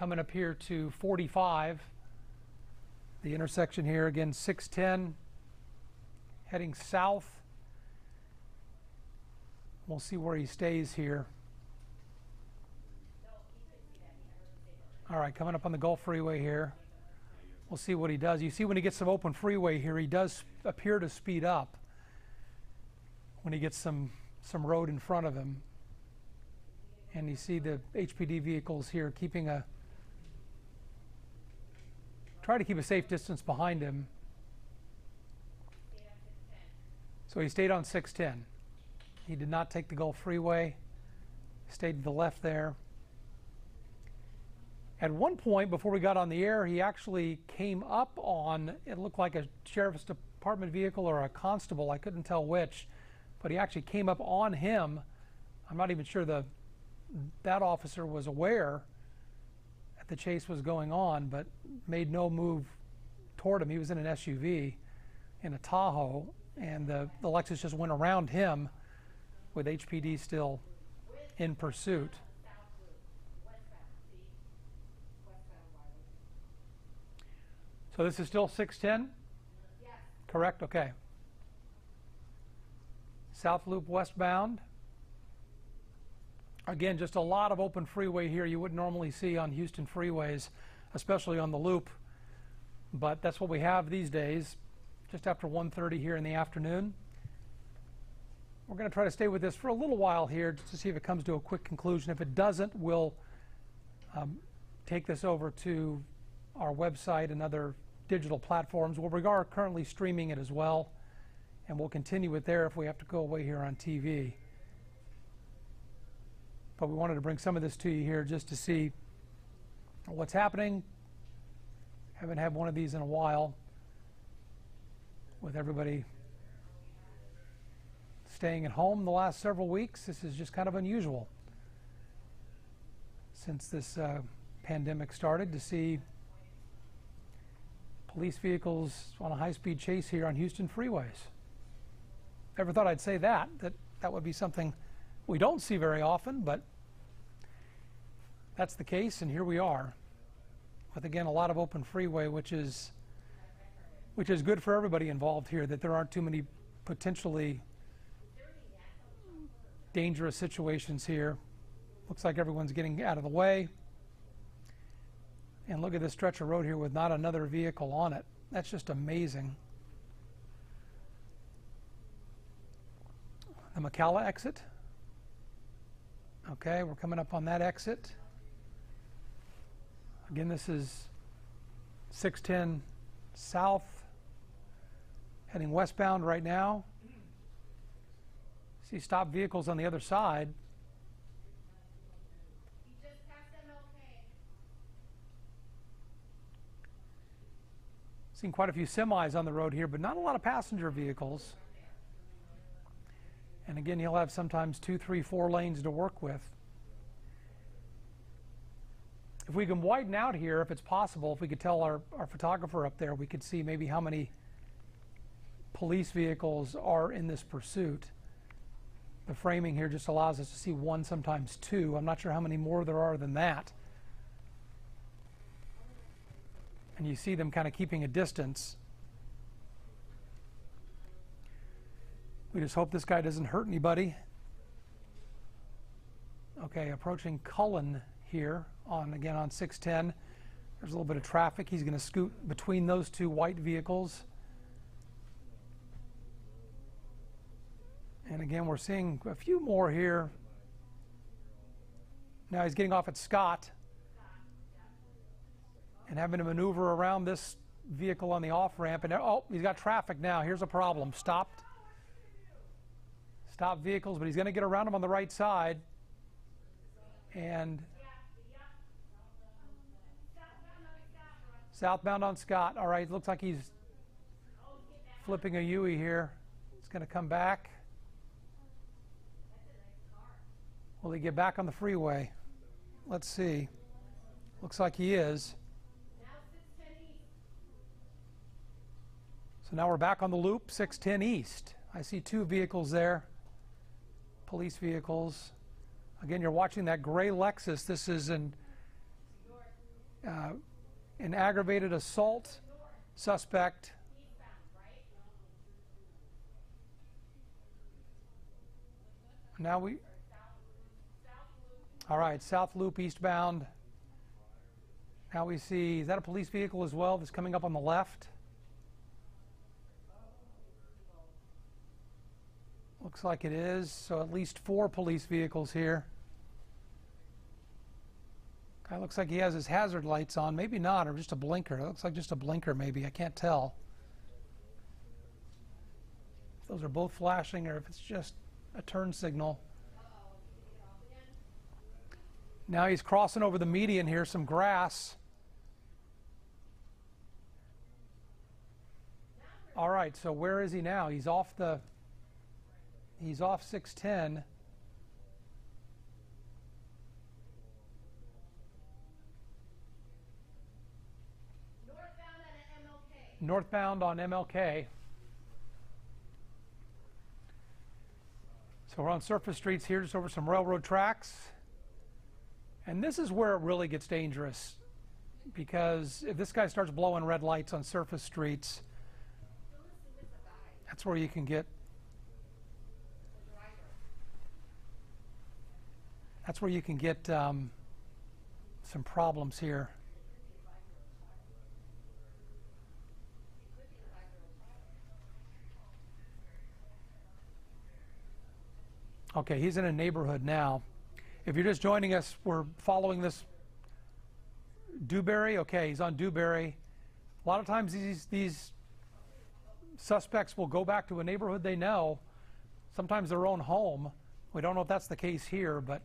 coming up here to 45. The intersection here, again, 610, heading south. We'll see where he stays here. All right, coming up on the Gulf Freeway here. We'll see what he does. You see when he gets some open freeway here, he does appear to speed up when he gets some road in front of him. And you see the HPD vehicles here try to keep a safe distance behind him. So he stayed on 610. He did not take the Gulf Freeway, stayed to the left there. At one point before we got on the air, he actually came up on, it looked like a sheriff's department vehicle or a constable, I couldn't tell which, but he actually came up on him. I'm not even sure that officer was aware that the chase was going on, but made no move toward him. He was in an SUV in a Tahoe, and the Lexus just went around him with HPD still in pursuit. So this is still 610? Yes. Correct? Okay. South Loop westbound. Again, just a lot of open freeway here you wouldn't normally see on Houston freeways, especially on the Loop. But that's what we have these days, just after 1:30 here in the afternoon. We're going to try to stay with this for a little while here just to see if it comes to a quick conclusion. If it doesn't, we'll take this over to our website and other digital platforms where we are currently streaming it as well. And we'll continue it there if we have to go away here on TV. But we wanted to bring some of this to you here just to see what's happening. Haven't had one of these in a while with everybody staying at home the last several weeks. This is just kind of unusual since this pandemic started to see police vehicles on a high-speed chase here on Houston freeways. Never thought I'd say that would be something we don't see very often, but that's the case, and here we are with, again, a lot of open freeway, which is good for everybody involved here, that there aren't too many potentially dangerous situations here. Looks like everyone's getting out of the way. And look at this stretch of road here with not another vehicle on it. That's just amazing. The McCalla exit. Okay, we're coming up on that exit. Again, this is 610 south, heading westbound right now. See stopped vehicles on the other side. You just passed MLK. Seen quite a few semis on the road here, but not a lot of passenger vehicles. And again, you'll have sometimes 2, 3, 4 lanes to work with. If we can widen out here, if it's possible, if we could tell our photographer up there, we could see maybe how many police vehicles are in this pursuit. The framing here just allows us to see 1, sometimes 2. I'm not sure how many more there are than that. And you see them kind of keeping a distance. We just hope this guy doesn't hurt anybody. Okay, approaching Cullen here again on 610. There's a little bit of traffic. He's going to scoot between those 2 white vehicles. And again, we're seeing a few more here. Now he's getting off at Scott and having to maneuver around this vehicle on the off-ramp. And oh, he's got traffic now. Here's a problem. Stopped vehicles, but he's going to get around them on the right side. And southbound on Scott. All right, looks like he's flipping a U-ey here. It's going to come back. Will he get back on the freeway? Let's see. Looks like he is. So now we're back on the loop, 610 East. I see 2 vehicles there, police vehicles. Again, you're watching that gray Lexus. This is An aggravated assault suspect. Eastbound, right? Now we, South Loop. all right, South Loop eastbound. Now we see, is that a police vehicle as well that's coming up on the left? Looks like it is, so at least 4 police vehicles here. Guy looks like he has his hazard lights on, maybe not, or just a blinker. It looks like just a blinker maybe, I can't tell. If those are both flashing or if it's just a turn signal. Now he's crossing over the median here, some grass. All right, so where is he now? He's off 610. Northbound on MLK. Northbound on MLK. So we're on surface streets here, just over some railroad tracks. And this is where it really gets dangerous, because if this guy starts blowing red lights on surface streets, that's where you can get some problems here. Okay, he's in a neighborhood now. If you're just joining us, we're following this Dewberry. Okay, he's on Dewberry. A lot of times these suspects will go back to a neighborhood they know, sometimes their own home. We don't know if that's the case here, but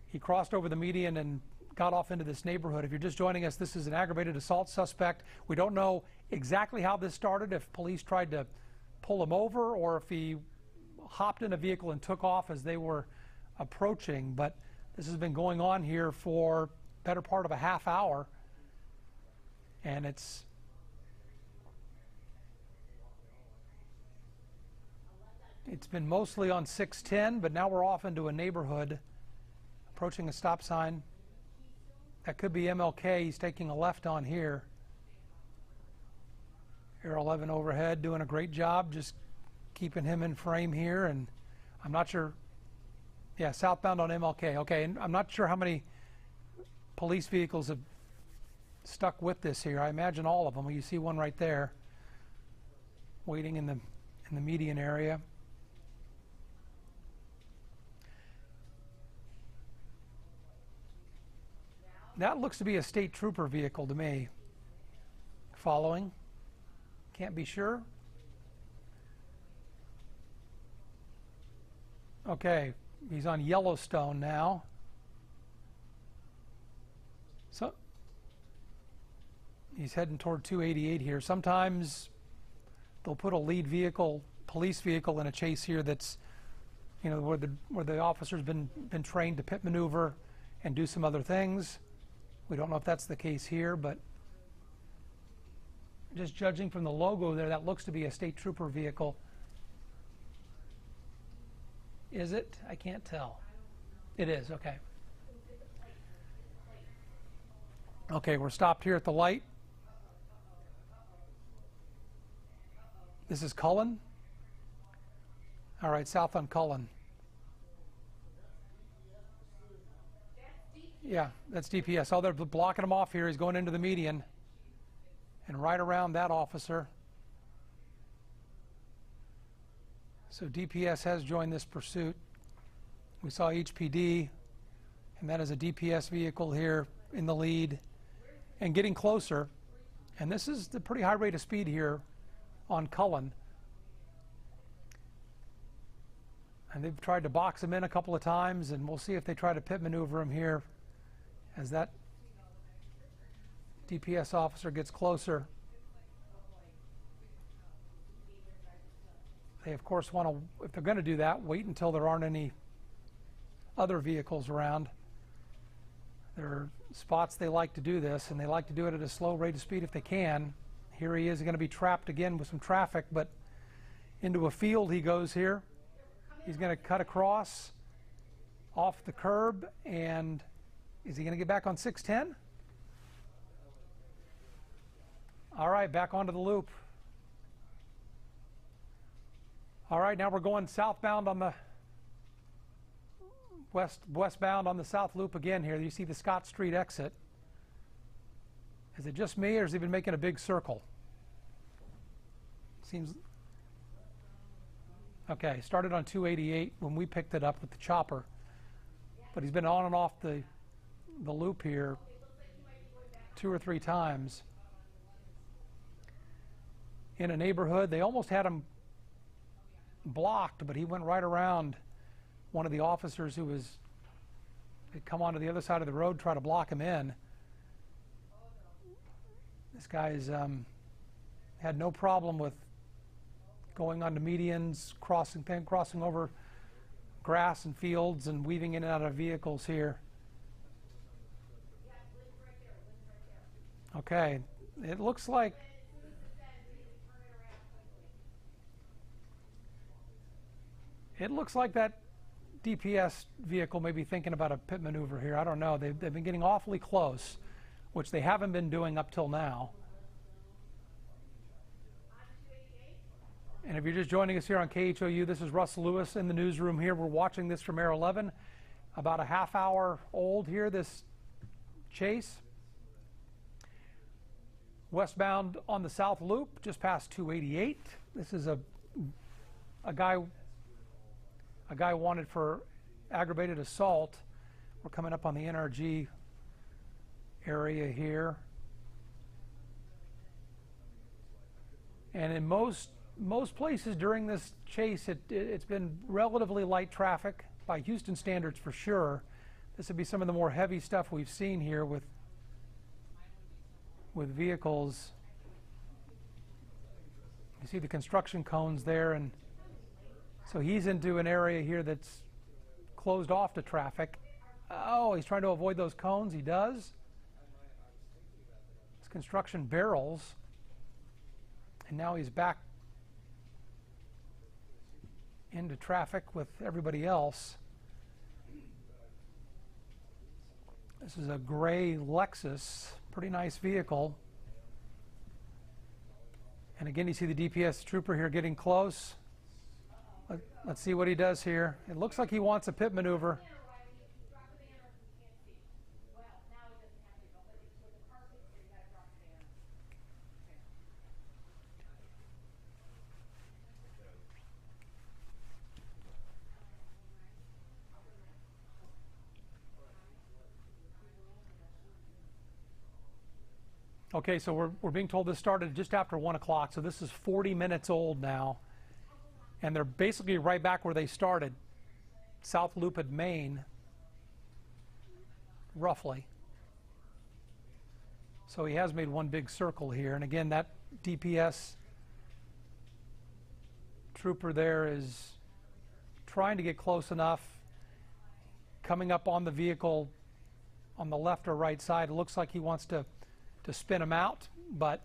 he crossed over the median and got off into this neighborhood. If you're just joining us, this is an aggravated assault suspect. We don't know exactly how this started, if police tried to pull him over or if he hopped in a vehicle and took off as they were approaching, but this has been going on here for better part of a half hour, and it's been mostly on 610, but now we're off into a neighborhood approaching a stop sign. That could be MLK. He's taking a left on here. Air 11 overhead doing a great job just keeping him in frame here, and I'm not sure. Yeah, southbound on MLK. Okay, and I'm not sure how many police vehicles have stuck with this here. I imagine all of them. You see one right there waiting in the median area. That looks to be a state trooper vehicle to me. Following. Can't be sure. Okay, he's on Yellowstone now. So he's heading toward 288 here. Sometimes they'll put a lead vehicle, police vehicle, in a chase here that's, you know, where the officer's been trained to pit maneuver and do some other things. We don't know if that's the case here, but just judging from the logo there, that looks to be a state trooper vehicle. Is it? I can't tell. It is, okay. Okay, we're stopped here at the light. This is Cullen. All right, south on Cullen. Yeah, that's DPS. Oh, they're blocking him off here. He's going into the median. And right around that officer. So DPS has joined this pursuit. We saw HPD, and that is a DPS vehicle here in the lead and getting closer. And this is the pretty high rate of speed here on Cullen. And they've tried to box him in a couple of times, and we'll see if they try to pit maneuver him here as that DPS officer gets closer. They, of course, want to, if they're going to do that, wait until there aren't any other vehicles around. There are spots they like to do this, and they like to do it at a slow rate of speed if they can. Here he is going to be trapped again with some traffic, but into a field he goes here. He's going to cut across off the curb, and is he going to get back on 610? All right, back onto the loop. All right, now we're going southbound on the westbound on the south loop again here. You see the Scott Street exit. Is it just me, or is he been making a big circle? Seems okay. Started on 288 when we picked it up with the chopper, but he's been on and off the loop here 2 or 3 times. In a neighborhood, they almost had him blocked, but he went right around one of the officers who had come onto the other side of the road, try to block him in. This guy's had no problem with going onto medians, crossing over grass and fields, and weaving in and out of vehicles here. Okay, it looks like that DPS vehicle may be thinking about a pit maneuver here. I don't know. They've been getting awfully close, which they haven't been doing up till now. And if you're just joining us here on KHOU, this is Russ Lewis in the newsroom here. We're watching this from Air 11. About a half hour old here, this chase. Westbound on the South Loop, just past 288. This is a guy wanted for aggravated assault. We're coming up on the NRG area here. And in most places during this chase, it's been relatively light traffic by Houston standards for sure. This would be some of the more heavy stuff we've seen here with vehicles. You see the construction cones there, and so he's into an area here that's closed off to traffic. Oh, he's trying to avoid those cones. He does. It's construction barrels. And now he's back into traffic with everybody else. This is a gray Lexus, pretty nice vehicle. And again, you see the DPS trooper here getting close. Let's see what he does here. It looks like he wants a pit maneuver. Okay, so we're being told this started just after 1 o'clock, so this is 40 minutes old now. And they're basically right back where they started, South Loop at Main, roughly. So he has made one big circle here. And again, that DPS trooper there is trying to get close enough, coming up on the vehicle on the left or right side. It looks like he wants to spin him out, but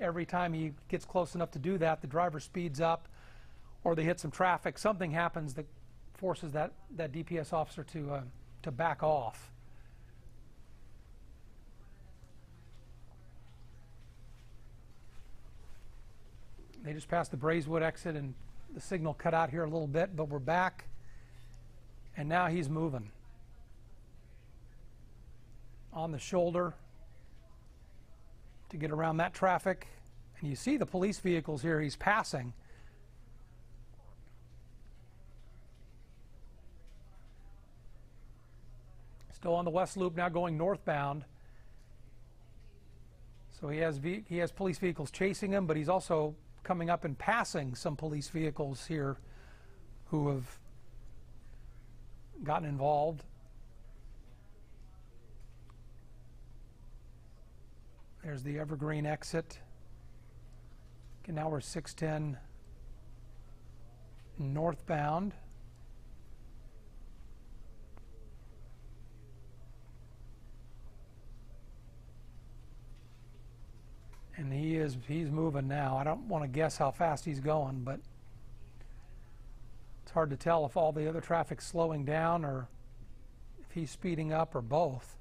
every time he gets close enough to do that, the driver speeds up, or they hit some traffic. Something happens that forces that DPS officer to back off. They just passed the Braeswood exit, and the signal cut out here a little bit, but we're back, and now he's moving on the shoulder to get around that traffic. And you see the police vehicles here he's passing. Still on the West Loop, now going northbound. So he has police vehicles chasing him, but he's also coming up and passing some police vehicles here who have gotten involved. There's the Evergreen exit. Okay, now we're 610 northbound. And he's moving now. I don't want to guess how fast he's going, but it's hard to tell if all the other traffic's slowing down or if he's speeding up or both.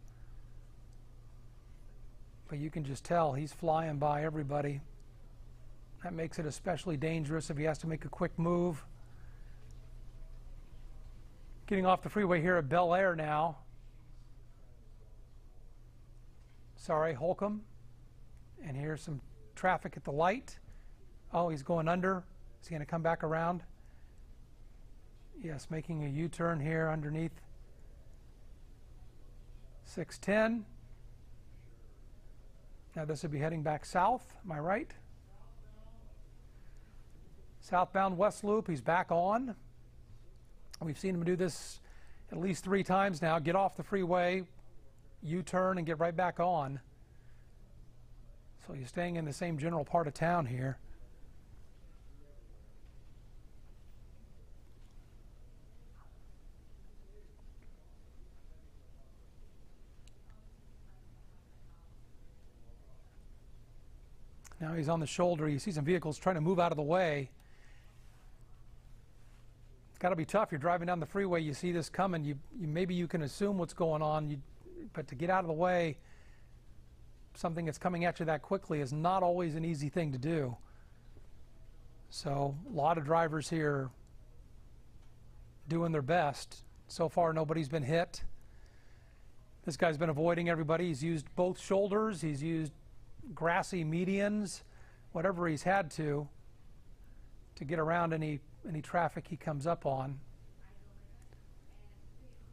but you can just tell he's flying by everybody. That makes it especially dangerous if he has to make a quick move. Getting off the freeway here at Bel Air now. Sorry, Holcomb. And here's some traffic at the light. Oh, he's going under. Is he going to come back around? Yes, making a U-turn here underneath 610. Now this would be heading back south, am I right? Southbound West Loop, he's back on. We've seen him do this at least 3 times now. Get off the freeway, U-turn, and get right back on. So he's staying in the same general part of town here. Now he's on the shoulder. You see some vehicles trying to move out of the way. It's got to be tough. You're driving down the freeway. You see this coming. Maybe you can assume what's going on. But to get out of the way, something that's coming at you that quickly is not always an easy thing to do. So a lot of drivers here doing their best. So far, nobody's been hit. This guy's been avoiding everybody. He's used both shoulders. He's used grassy medians, whatever he's had to get around any traffic he comes up on.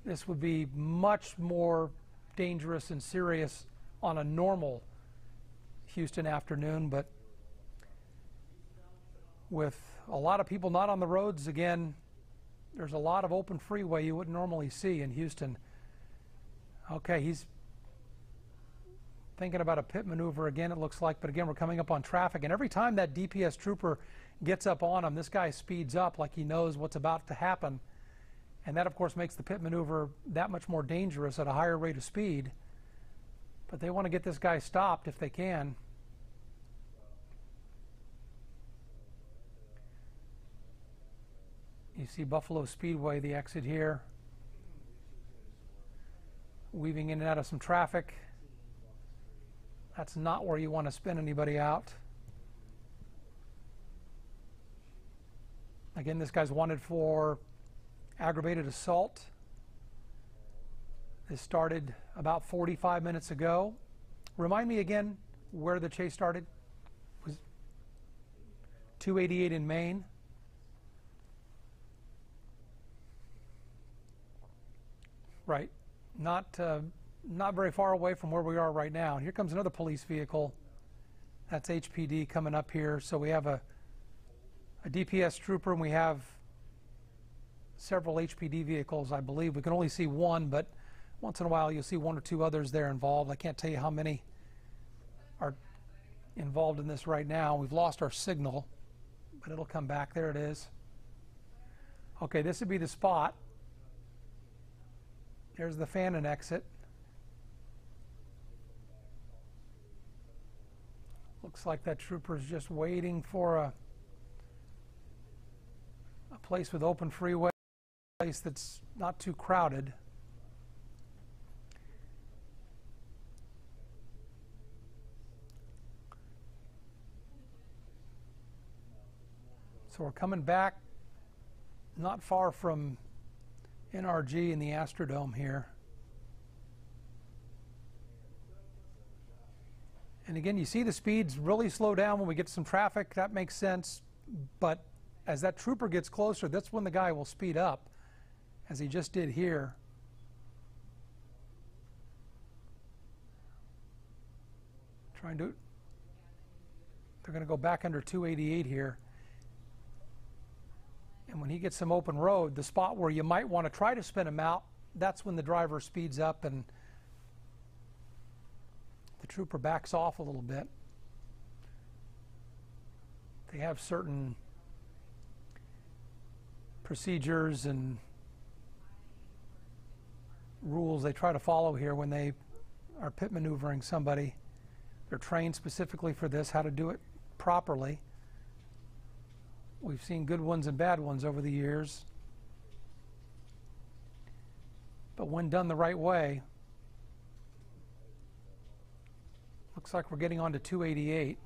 This would be much more dangerous and serious on a normal Houston afternoon, but with a lot of people not on the roads, again, there's a lot of open freeway you wouldn't normally see in Houston. Okay, he's thinking about a pit maneuver again, it looks like, but again, we're coming up on traffic, and every time that DPS trooper gets up on him, this guy speeds up like he knows what's about to happen, and that, of course, makes the pit maneuver that much more dangerous at a higher rate of speed. But they want to get this guy stopped if they can. You see Buffalo Speedway, the exit here, weaving in and out of some traffic. That's not where you want to spin anybody out. Again, this guy's wanted for aggravated assault. This started about 45 minutes ago. Remind me again where the chase started. It was 288 in Maine. Right. Not very far away from where we are right now. And here comes another police vehicle. That's HPD coming up here. So we have a DPS trooper, and we have several HPD vehicles, I believe. We can only see one, but once in a while you'll see 1 or 2 others there involved. I can't tell you how many are involved in this right now. We've lost our signal, but it'll come back. There it is. Okay, this would be the spot. There's the Fannin exit. Looks like that trooper's just waiting for a place with open freeway, a place that's not too crowded. So we're coming back not far from NRG in the Astrodome here. And again, you see the speeds really slow down when we get some traffic. That makes sense. But as that trooper gets closer, that's when the guy will speed up, as he just did here. They're going to go back under 288 here. And when he gets some open road, the spot where you might want to try to spin him out, that's when the driver speeds up and the trooper backs off a little bit. They have certain procedures and rules they try to follow here when they are pit maneuvering somebody. They're trained specifically for this, how to do it properly. We've seen good ones and bad ones over the years. But when done the right way, Looks like we're getting onto 288.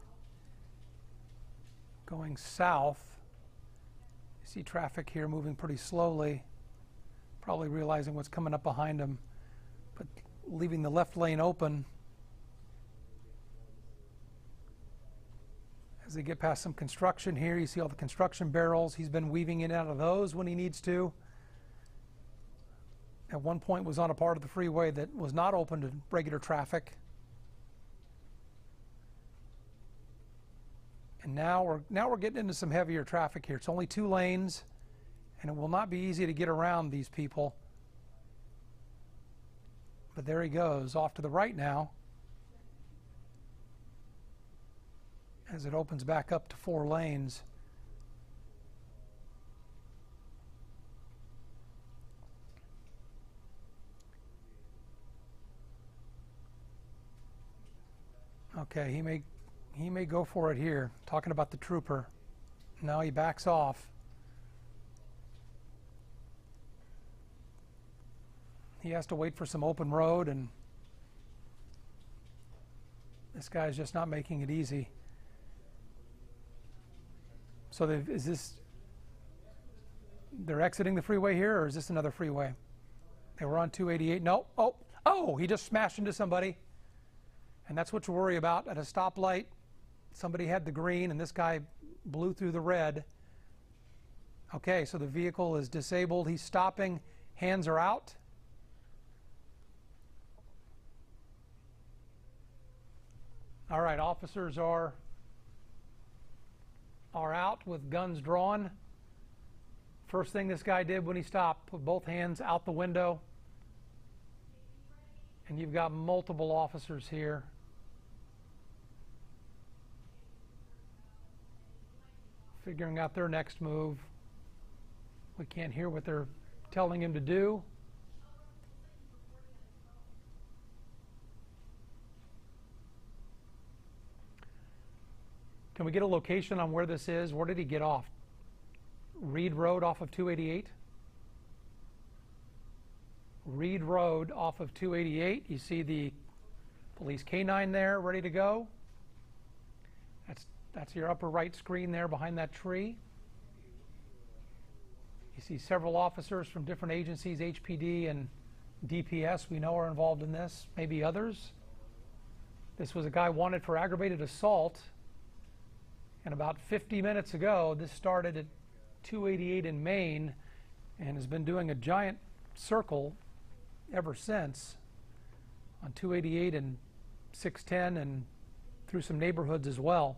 Going south. You see traffic here moving pretty slowly, probably realizing what's coming up behind them, but leaving the left lane open as they get past some construction here. You see all the construction barrels. He's been weaving in and out of those when he needs to. At one point was on a part of the freeway that was not open to regular traffic. And now we're getting into some heavier traffic here. It's only 2 lanes, and it will not be easy to get around these people. But there he goes, off to the right now, as it opens back up to 4 lanes. Okay, he may go for it here. Talking about the trooper. Now he backs off. He has to wait for some open road, and this guy's just not making it easy. So they're exiting the freeway here, or is this another freeway? They were on 288. No. Oh, he just smashed into somebody. And that's what you worry about at a stoplight. Somebody had the green, and this guy blew through the red. Okay, so the vehicle is disabled. He's stopping. Hands are out. All right, officers are out with guns drawn. First thing this guy did when he stopped, put both hands out the window. And you've got multiple officers here. Figuring out their next move. We can't hear what they're telling him to do. Can we get a location on where this is? Where did he get off? Reed Road off of 288? Reed Road off of 288. You see the police K9 there ready to go. That's your upper right screen there behind that tree. You see several officers from different agencies, HPD and DPS, we know are involved in this, maybe others. This was a guy wanted for aggravated assault. And about 50 minutes ago, this started at 288 in Maine and has been doing a giant circle ever since on 288 and 610 and through some neighborhoods as well.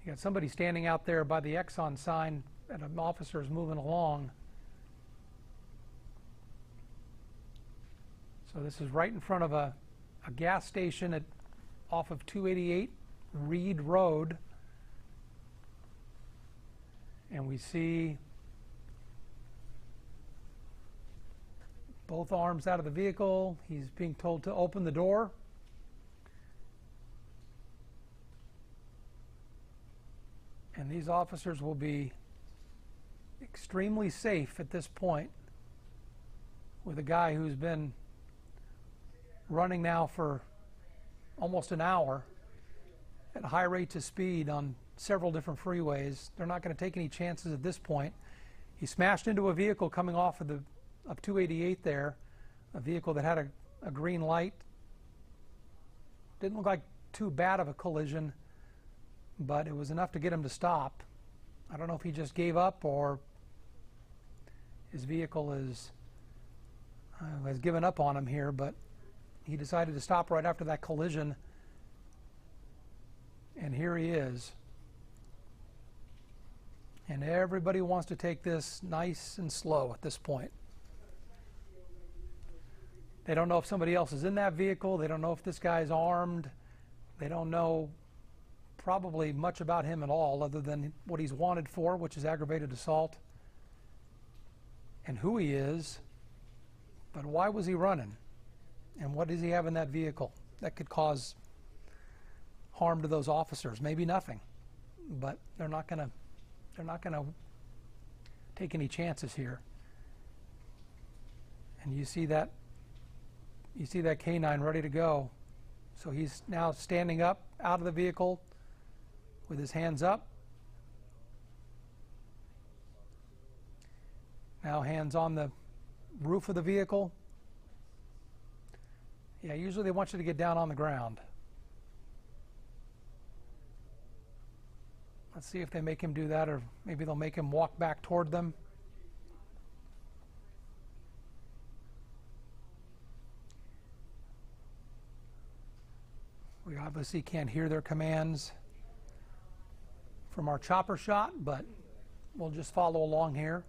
You got somebody standing out there by the Exxon sign and an officer is moving along. So this is right in front of a gas station off of 288 Reed Road. And we see both arms out of the vehicle. He's being told to open the door. And these officers will be extremely safe at this point with a guy who's been running now for almost an hour at high rates of speed on several different freeways. They're not going to take any chances at this point. He smashed into a vehicle coming off of 288 there, a vehicle that had a green light. Didn't look like too bad of a collision, but it was enough to get him to stop. I don't know if he just gave up or his vehicle has given up on him here, but he decided to stop right after that collision. And here he is. And everybody wants to take this nice and slow at this point. They don't know if somebody else is in that vehicle. They don't know if this guy's armed. They don't know probably much about him at all other than what he's wanted for, which is aggravated assault, and who he is. But why was he running? And what does he have in that vehicle that could cause harm to those officers? Maybe nothing, but they're not going to take any chances here. And you see that K9 ready to go, So he's now standing up out of the vehicle with his hands up. Now hands on the roof of the vehicle. Yeah, usually they want you to get down on the ground. Let's see if they make him do that, or maybe they'll make him walk back toward them. We obviously can't hear their commands from our chopper shot, but we'll just follow along here.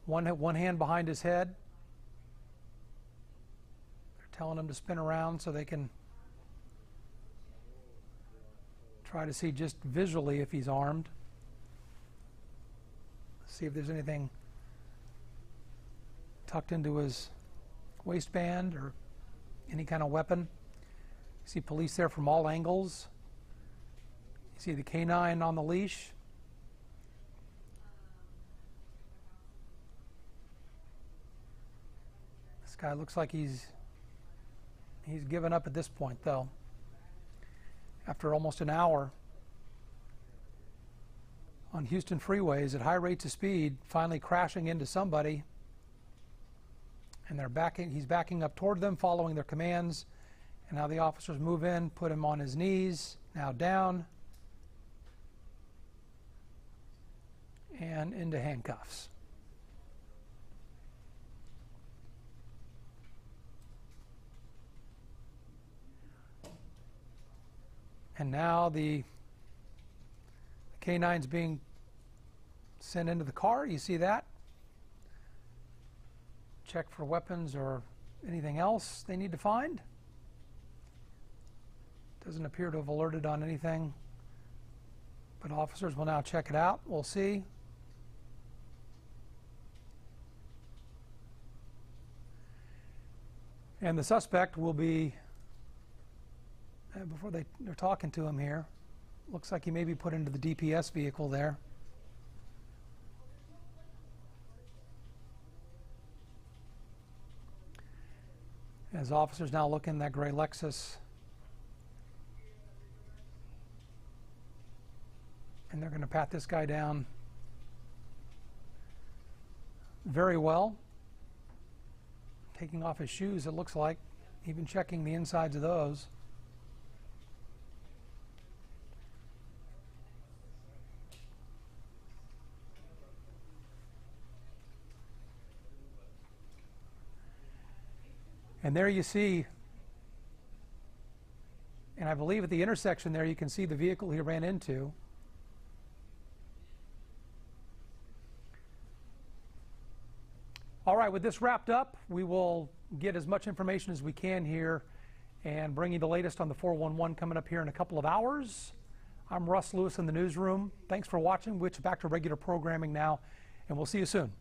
One hand behind his head. They're telling him to spin around so they can try to see just visually if he's armed. See if there's anything tucked into his waistband or any kind of weapon. You see police there from all angles. You see the canine on the leash. This guy looks like he's given up at this point, though. After almost an hour on Houston freeways at high rates of speed, finally crashing into somebody, and he's backing up toward them, following their commands, and now the officers move in, put him on his knees, now down, and into handcuffs. And now the canine's being sent into the car. You see that? Check for weapons or anything else they need to find. Doesn't appear to have alerted on anything, but officers will now check it out. We'll see. And the suspect will be, before they're talking to him here, looks like he may be put into the DPS vehicle there. As officers now look in that gray Lexus, and they're going to pat this guy down very well, taking off his shoes, it looks like, even checking the insides of those. And there you see, and I believe at the intersection there you can see the vehicle he ran into. All right, with this wrapped up, we will get as much information as we can here and bring you the latest on the 411 coming up here in a couple of hours. I'm Russ Lewis in the newsroom. Thanks for watching. We'll get back to regular programming now, and we'll see you soon.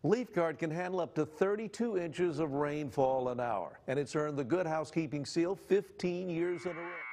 Leaf Guard can handle up to 32 inches of rainfall an hour, and it's earned the Good Housekeeping seal 15 years in a row.